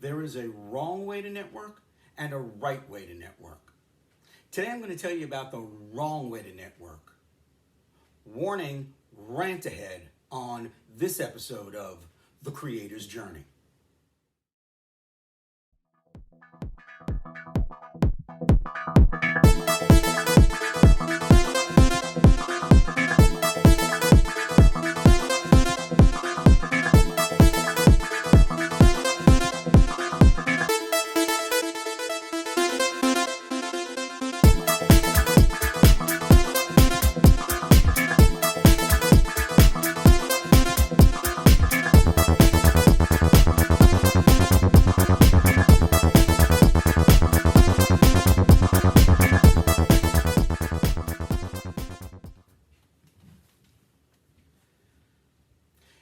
There is a wrong way to network and a right way to network. Today I'm going to tell you about the wrong way to network. Warning, rant ahead on this episode of The Creator's Journey.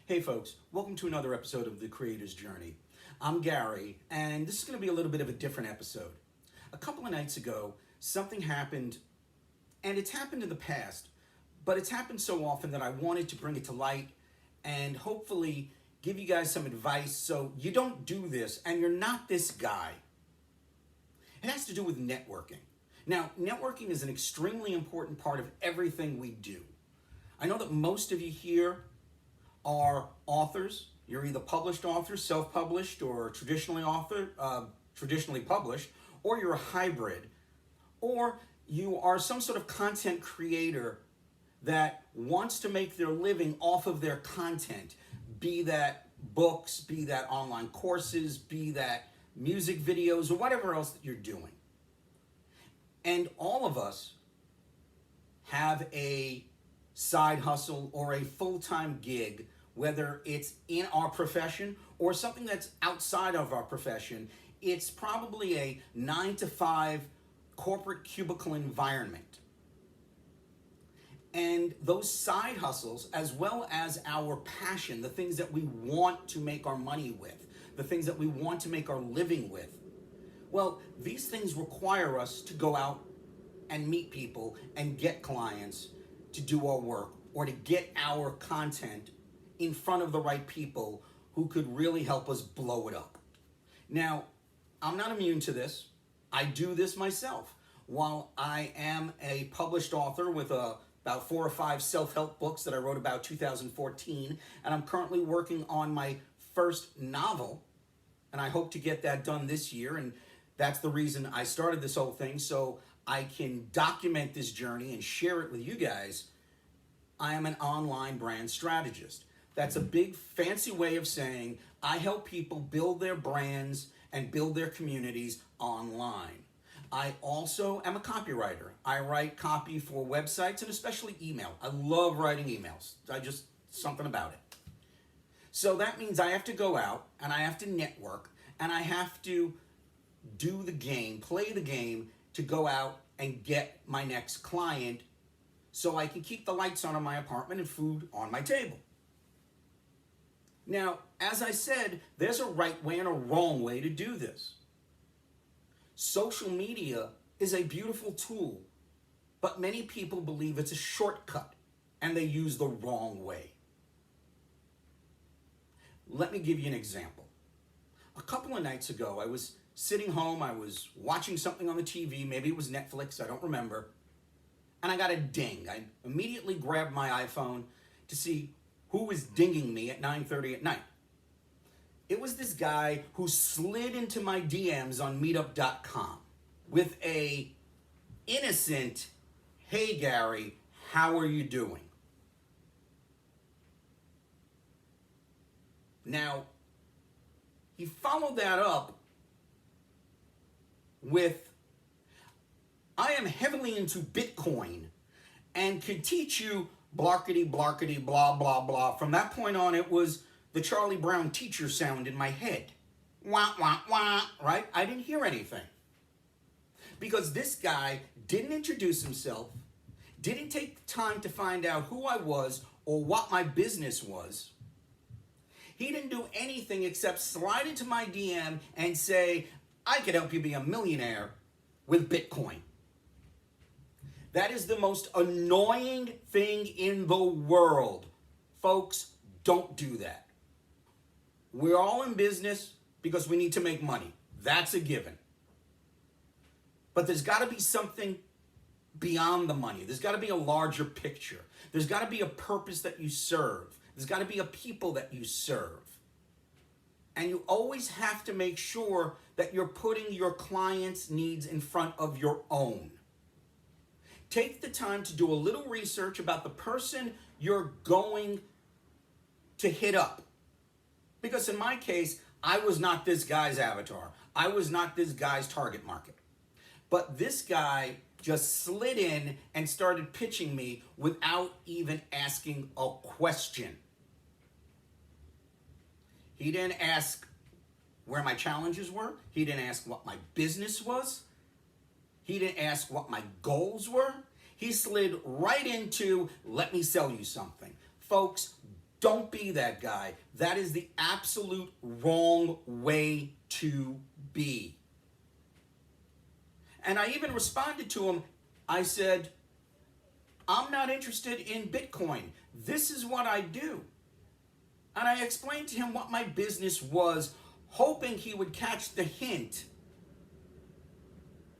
Hey folks, welcome to another episode of The Creator's Journey. I'm Gary, and this is going to be a little bit of a different episode. A couple of nights ago, something happened, and it's happened in the past, but it's happened so often that I wanted to bring it to light and hopefully give you guys some advice so you don't do this and you're not this guy. It has to do with networking. Now, networking is an extremely important part of everything we do. I know that most of you here are authors. You're either published authors, self-published, or traditionally published, or you're a hybrid, or you are some sort of content creator that wants to make their living off of their content, be that books, be that online courses, be that music videos, or whatever else that you're doing. And all of us have a side hustle or a full-time gig, whether it's in our profession or something that's outside of our profession. It's probably a 9-to-5 corporate cubicle environment. And those side hustles, as well as our passion, the things that we want to make our money with, the things that we want to make our living with, well, these things require us to go out and meet people and get clients to do our work or to get our content in front of the right people who could really help us blow it up. Now, I'm not immune to this. I do this myself. While I am a published author with about 4 or 5 self-help books that I wrote about 2014, and I'm currently working on my first novel, and I hope to get that done this year, and that's the reason I started this whole thing, so I can document this journey and share it with you guys. I am an online brand strategist. That's a big fancy way of saying I help people build their brands and build their communities online. I also am a copywriter. I write copy for websites and especially email. I love writing emails. Something about it. So that means I have to go out and I have to network and I have to do the game, play the game to go out and get my next client so I can keep the lights on in my apartment and food on my table. Now, as I said, there's a right way and a wrong way to do this. Social media is a beautiful tool, but many people believe it's a shortcut and they use the wrong way. Let me give you an example. A couple of nights ago, I was sitting home, I was watching something on the TV, maybe it was Netflix, I don't remember, and I got a ding. I immediately grabbed my iPhone to see who was dinging me at 9:30 at night. It was this guy who slid into my DMs on meetup.com with a innocent, "Hey Gary, how are you doing?" Now, he followed that up with, "I am heavily into Bitcoin and could teach you blarkety, blarkety, blah, blah, blah." From that point on, it was the Charlie Brown teacher sound in my head. Wah, wah, wah, right? I didn't hear anything. Because this guy didn't introduce himself, didn't take the time to find out who I was or what my business was. He didn't do anything except slide into my DM and say, "I could help you be a millionaire with Bitcoin." That is the most annoying thing in the world. Folks, don't do that. We're all in business because we need to make money. That's a given. But there's got to be something beyond the money. There's got to be a larger picture. There's got to be a purpose that you serve. There's got to be a people that you serve. And you always have to make sure that you're putting your clients' needs in front of your own. Take the time to do a little research about the person you're going to hit up. Because in my case, I was not this guy's avatar. I was not this guy's target market. But this guy just slid in and started pitching me without even asking a question. He didn't ask where my challenges were. He didn't ask what my business was. He didn't ask what my goals were. He slid right into, let me sell you something. Folks, don't be that guy. That is the absolute wrong way to be. And I even responded to him. I said, I'm not interested in Bitcoin. This is what I do. And I explained to him what my business was, hoping he would catch the hint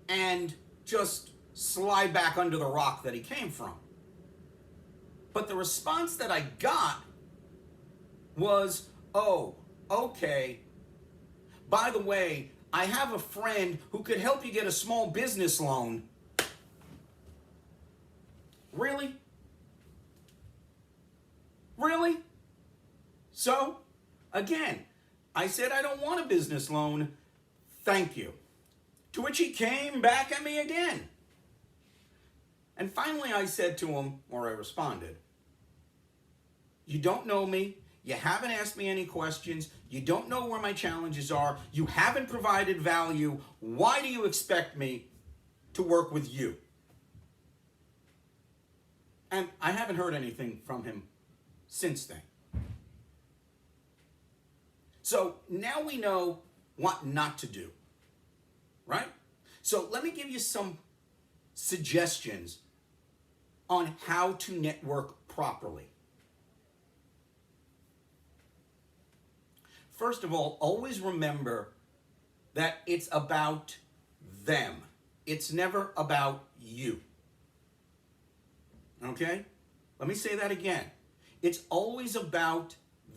and just slide back under the rock that he came from. But the response that I got was, oh, okay. By the way, I have a friend who could help you get a small business loan. Really? Really? So, again, I said I don't want a business loan. Thank you. To which he came back at me again. And finally I said to him, or I responded, you don't know me. You haven't asked me any questions. You don't know where my challenges are. You haven't provided value. Why do you expect me to work with you? And I haven't heard anything from him since then. So now we know what not to do, right? So let me give you some suggestions on how to network properly. First of all, always remember that it's about them. It's never about you. Okay? Let me say that again. It's always about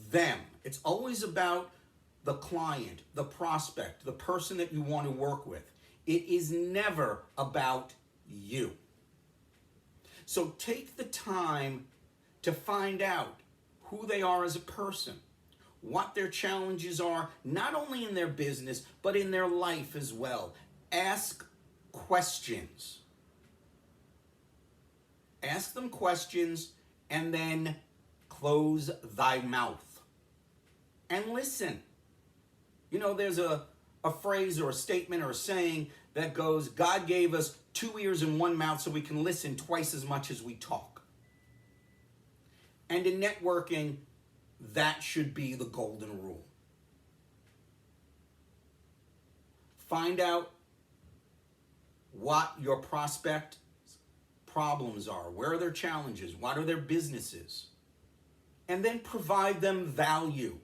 them. It's always about the client, the prospect, the person that you want to work with. It is never about you. So take the time to find out who they are as a person, what their challenges are, not only in their business, but in their life as well. Ask questions. Ask them questions and then close thy mouth and listen. You know, there's a phrase or a statement or a saying that goes, God gave us 2 ears and 1 mouth so we can listen twice as much as we talk. And in networking, that should be the golden rule. Find out what your prospect problems are, where are their challenges, what are their businesses, and then provide them value.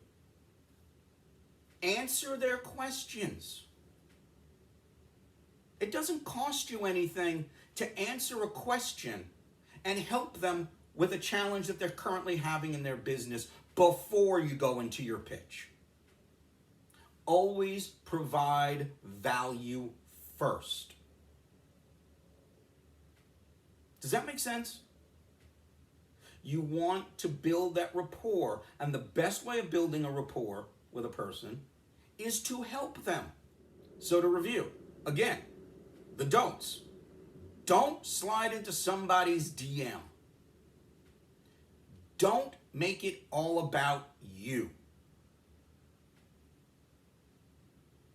Answer their questions. It doesn't cost you anything to answer a question and help them with a challenge that they're currently having in their business before you go into your pitch. Always provide value first. Does that make sense? You want to build that rapport, and the best way of building a rapport with a person is to help them. So to review, again, the don'ts. Don't slide into somebody's DM. Don't make it all about you.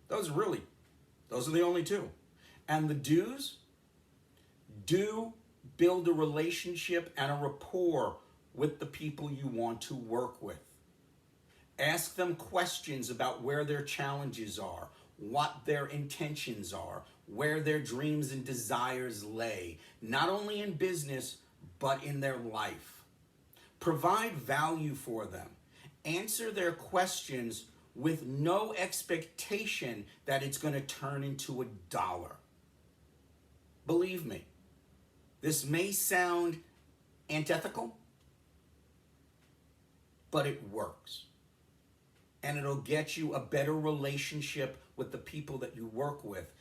Those are the only two. And the do's, do build a relationship and a rapport with the people you want to work with. Ask them questions about where their challenges are, what their intentions are, where their dreams and desires lay, not only in business, but in their life. Provide value for them. Answer their questions with no expectation that it's going to turn into $1. Believe me, this may sound antithetical, but it works. And it'll get you a better relationship with the people that you work with,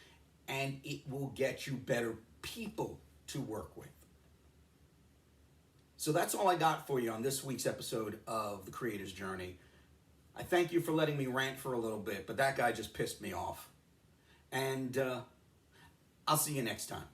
and it will get you better people to work with. So that's all I got for you on this week's episode of The Creator's Journey. I thank you for letting me rant for a little bit, but that guy just pissed me off. And I'll see you next time.